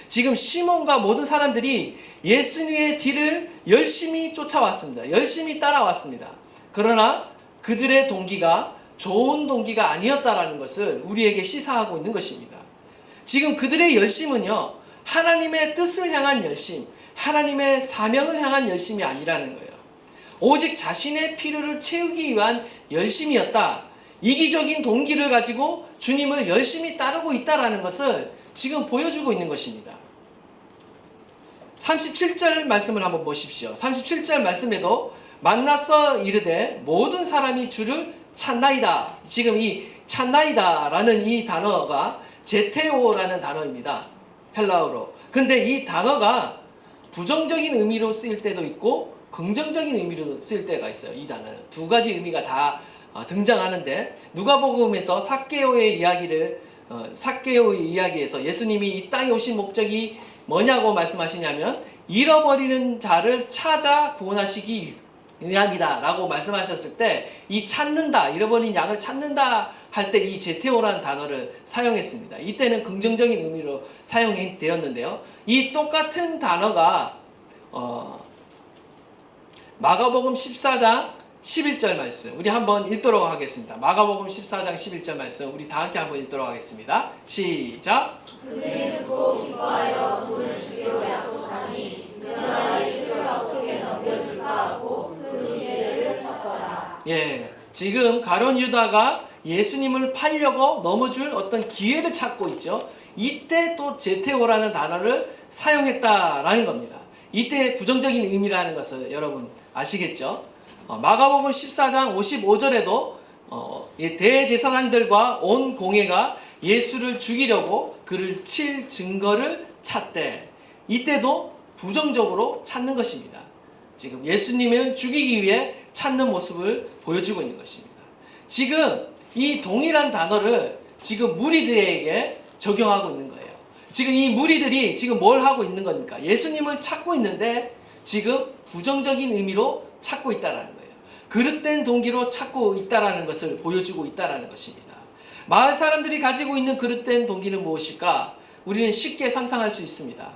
지금 시몬과 모든 사람들이 예수님의 뒤를 열심히 쫓아왔습니다. 열심히 따라왔습니다. 그러나 그들의 동기가 좋은 동기가 아니었다라는 것을 우리에게 시사하고 있는 것입니다. 지금 그들의 열심은요, 하나님의 뜻을 향한 열심, 하나님의 사명을 향한 열심이 아니라는 거예요. 오직 자신의 필요를 채우기 위한 열심이었다. 이기적인 동기를 가지고 주님을 열심히 따르고 있다라는 것을 지금 보여주고 있는 것입니다. 37절 말씀을 한번 보십시오. 37절 말씀에도 만나서 이르되 모든 사람이 주를 찾나이다. 지금 이 찾나이다라는 이 단어가 제테오라는 단어입니다. 헬라어로. 근데 이 단어가 부정적인 의미로 쓰일 때도 있고 긍정적인 의미로 쓰일 때가 있어요. 이 단어는 두 가지 의미가 다 등장하는데, 누가복음에서 삭개오의 이야기에서 예수님이 이 땅에 오신 목적이 뭐냐고 말씀하시냐면 잃어버리는 자를 찾아 구원하시기 위함이다 라고 말씀하셨을 때, 이 찾는다, 잃어버린 양을 찾는다 할 때 이 제테오라는 단어를 사용했습니다. 이때는 긍정적인 의미로 사용되었는데요, 이 똑같은 단어가 마가복음 14장 11절 말씀, 우리 한번 읽도록 하겠습니다. 마가복음 14장 11절 말씀 우리 다 함께 한번 읽도록 하겠습니다. 시작. 그들이 듣고 기뻐하여 돈을 주기로 약속하니 누가 예수를 어떻게 넘겨줄까 하고 그 기회를 찾더라. 예, 지금 가룟 유다가 예수님을 팔려고 넘어줄 어떤 기회를 찾고 있죠. 이때 또 제테오라는 단어를 사용했다라는 겁니다. 이때 부정적인 의미라는 것을 여러분 아시겠죠? 마가복음 14장 55절에도 대제사장들과 온 공회가 예수를 죽이려고 그를 칠 증거를 찾되, 이때도 부정적으로 찾는 것입니다. 지금 예수님을 죽이기 위해 찾는 모습을 보여주고 있는 것입니다. 지금 이 동일한 단어를 지금 무리들에게 적용하고 있는 거예요. 지금 이 무리들이 지금 뭘 하고 있는 겁니까? 예수님을 찾고 있는데 지금 부정적인 의미로 찾고 있다는 거예요. 그릇된 동기로 찾고 있다는 것을 보여주고 있다는 것입니다. 마을 사람들이 가지고 있는 그릇된 동기는 무엇일까? 우리는 쉽게 상상할 수 있습니다.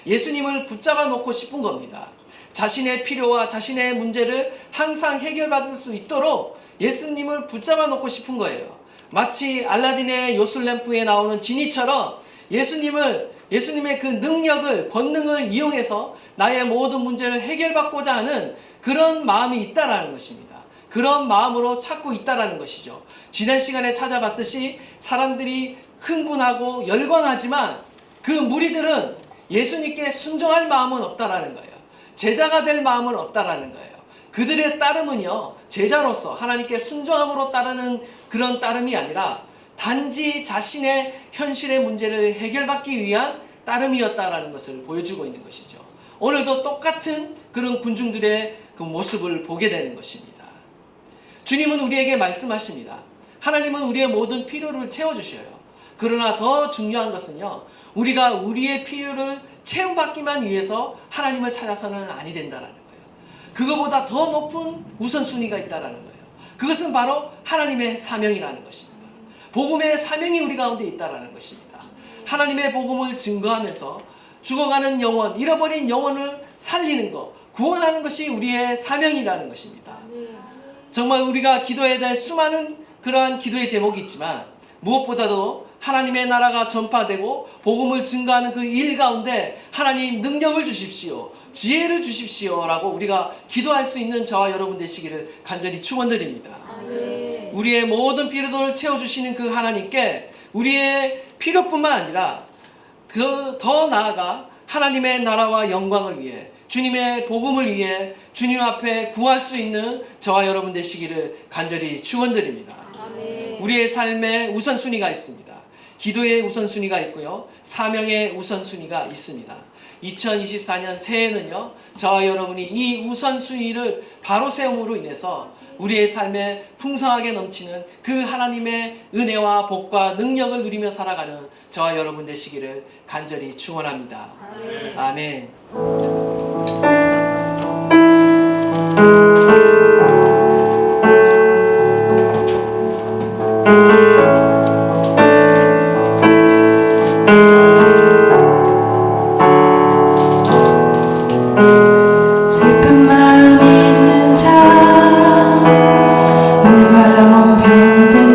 예수님을 붙잡아 놓고 싶은 겁니다. 자신의 필요와 자신의 문제를 항상 해결받을 수 있도록 예수님을 붙잡아 놓고 싶은 거예요. 마치 알라딘의 요술램프에 나오는 지니처럼 예수님의 그 능력을, 권능을 이용해서 나의 모든 문제를 해결받고자 하는 그런 마음이 있다라는 것입니다. 그런 마음으로 찾고 있다라는 것이죠. 지난 시간에 찾아봤듯이 사람들이 흥분하고 열광하지만 그 무리들은 예수님께 순종할 마음은 없다라는 거예요. 제자가 될 마음은 없다라는 거예요. 그들의 따름은요, 제자로서 하나님께 순종함으로 따르는 그런 따름이 아니라 단지 자신의 현실의 문제를 해결받기 위한 따름이었다라는 것을 보여주고 있는 것이죠. 오늘도 똑같은 그런 군중들의 그 모습을 보게 되는 것입니다. 주님은 우리에게 말씀하십니다. 하나님은 우리의 모든 필요를 채워주셔요. 그러나 더 중요한 것은요, 우리가 우리의 필요를 채움받기만 위해서 하나님을 찾아서는 아니 된다라는 거예요. 그거보다 더 높은 우선순위가 있다라는 거예요. 그것은 바로 하나님의 사명이라는 것입니다. 복음의 사명이 우리 가운데 있다라는 것입니다. 하나님의 복음을 증거하면서 죽어가는 영혼, 잃어버린 영혼을 살리는 것, 구원하는 것이 우리의 사명이라는 것입니다. 정말 우리가 기도해야 될 수많은 그러한 기도의 제목이 있지만 무엇보다도 하나님의 나라가 전파되고 복음을 증거하는 그 일 가운데 하나님 능력을 주십시오, 지혜를 주십시오 라고 우리가 기도할 수 있는 저와 여러분 되시기를 간절히 축원드립니다. 우리의 모든 필요를 채워주시는 그 하나님께 우리의 필요뿐만 아니라 더 나아가 하나님의 나라와 영광을 위해, 주님의 복음을 위해 주님 앞에 구할 수 있는 저와 여러분 되시기를 간절히 축원드립니다. 우리의 삶에 우선순위가 있습니다. 기도의 우선순위가 있고요, 사명의 우선순위가 있습니다. 2024년 새해는요, 저와 여러분이 이 우선순위를 바로 세움으로 인해서 우리의 삶에 풍성하게 넘치는 그 하나님의 은혜와 복과 능력을 누리며 살아가는 저와 여러분 되시기를 간절히 축원합니다. 아멘. 슬픈 마음 있는 자, 몸과 영혼 병든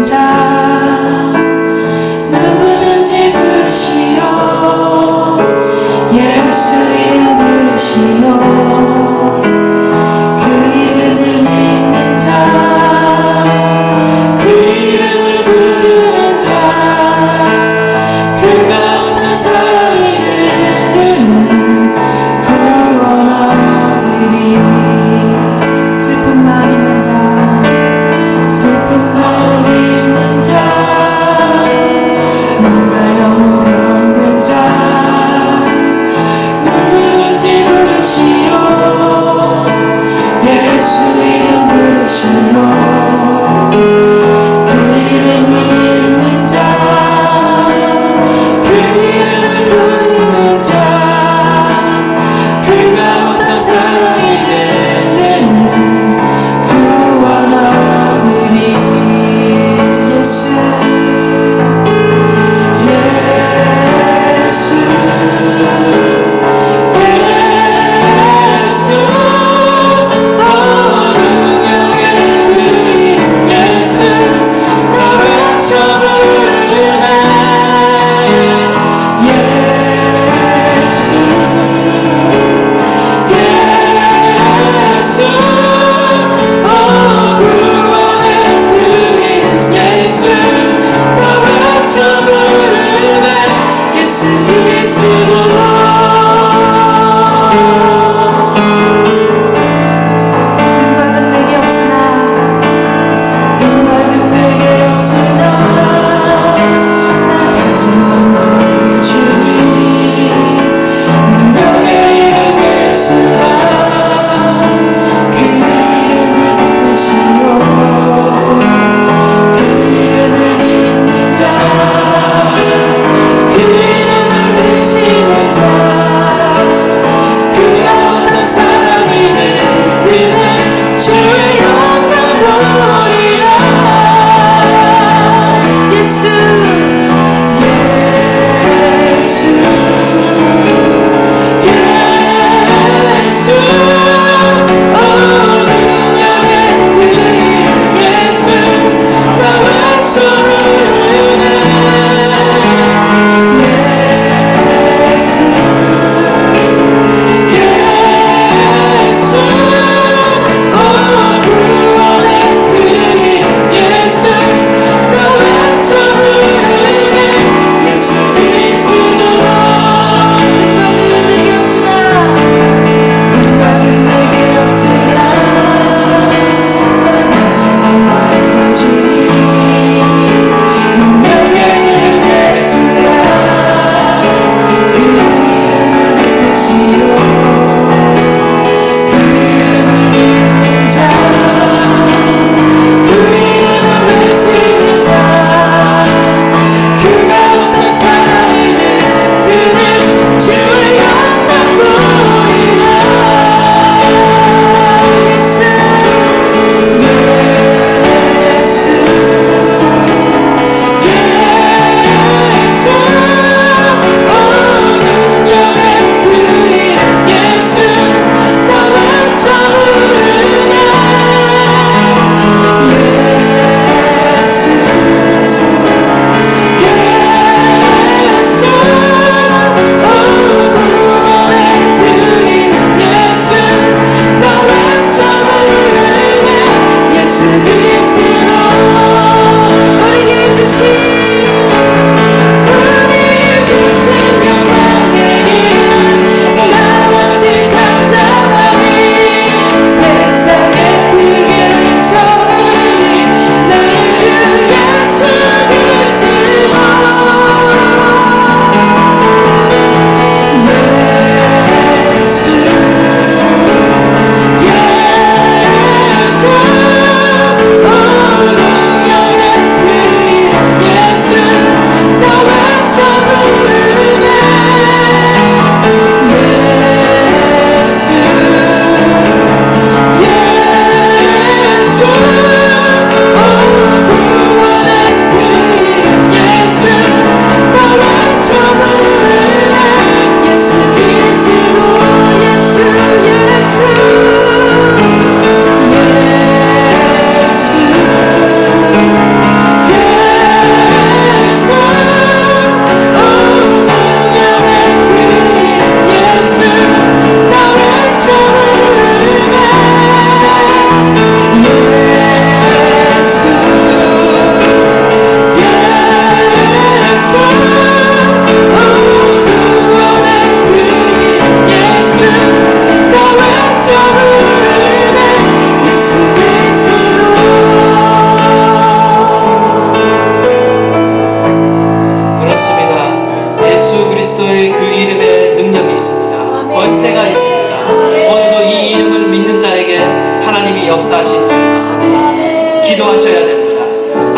역사하시는 줄 믿습니다. 기도하셔야 됩니다.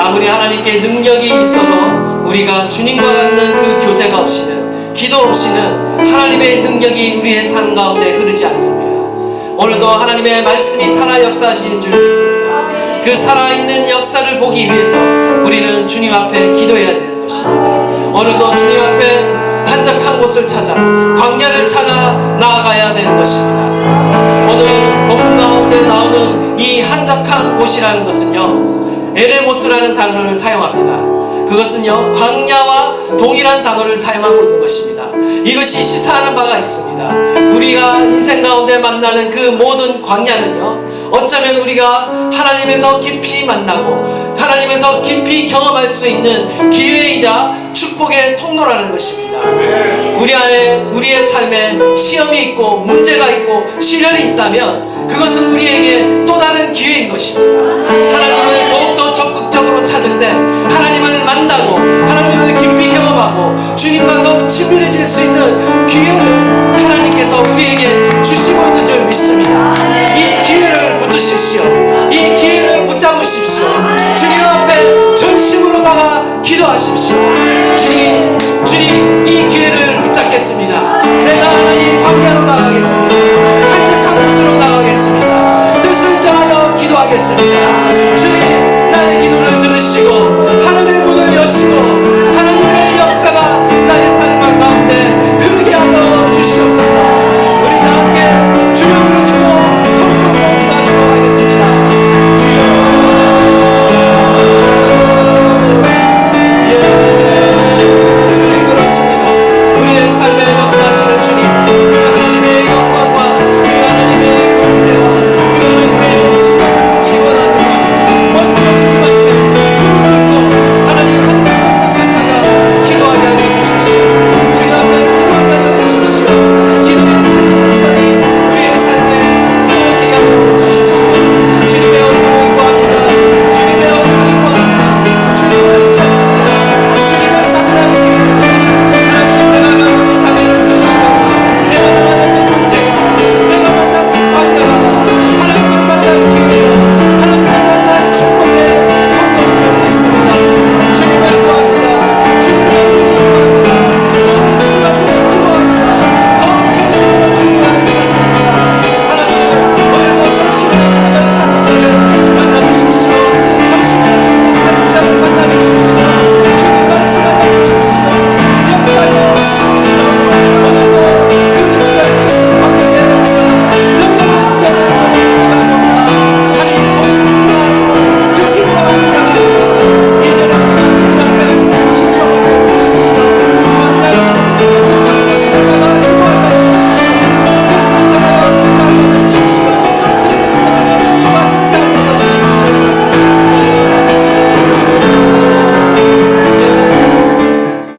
아무리 하나님께 능력이 있어도 우리가 주님과 갖는 그 교제가 없이는, 기도 없이는 하나님의 능력이 우리의 삶 가운데 흐르지 않습니다. 오늘도 하나님의 말씀이 살아 역사하시는 줄 믿습니다. 그 살아있는 역사를 보기 위해서 우리는 주님 앞에 기도해야 되는 것입니다. 오늘도 주님 앞에 한적한 곳을 찾아, 광야를 찾아 나아가야 되는 것입니다. 오늘 본문 가운데 나오는 이 한적한 곳이라는 것은요, 에레모스라는 단어를 사용합니다. 그것은요, 광야와 동일한 단어를 사용하고 있는 것입니다. 이것이 시사하는 바가 있습니다. 우리가 인생 가운데 만나는 그 모든 광야는요, 어쩌면 우리가 하나님을 더 깊이 만나고 하나님을 더 깊이 경험할 수 있는 기회이자 축복의 통로라는 것입니다. 우리 안에 우리의 삶에 시험이 있고 문제가 있고 시련이 있다면 그것은 우리에게 또 다른 기회인 것입니다. 하나님을 더욱더 적극적으로 찾을 때, 하나님을 만나고 하나님을 깊이 경험하고 주님과 더욱 친밀해질 수 있는 기회를 하나님께서 우리에게 주시고 있는 줄 믿습니다. 이 기회를 붙드십시오. 이 기회를 붙잡으십시오. 주님 앞에 전심으로 나가 기도하십시오. 주님, 이 기회를 붙잡겠습니다. 내가 하나님 광야로 나가겠습니다. 한적한 곳으로 나가겠습니다. 뜻을 정하여 기도하겠습니다.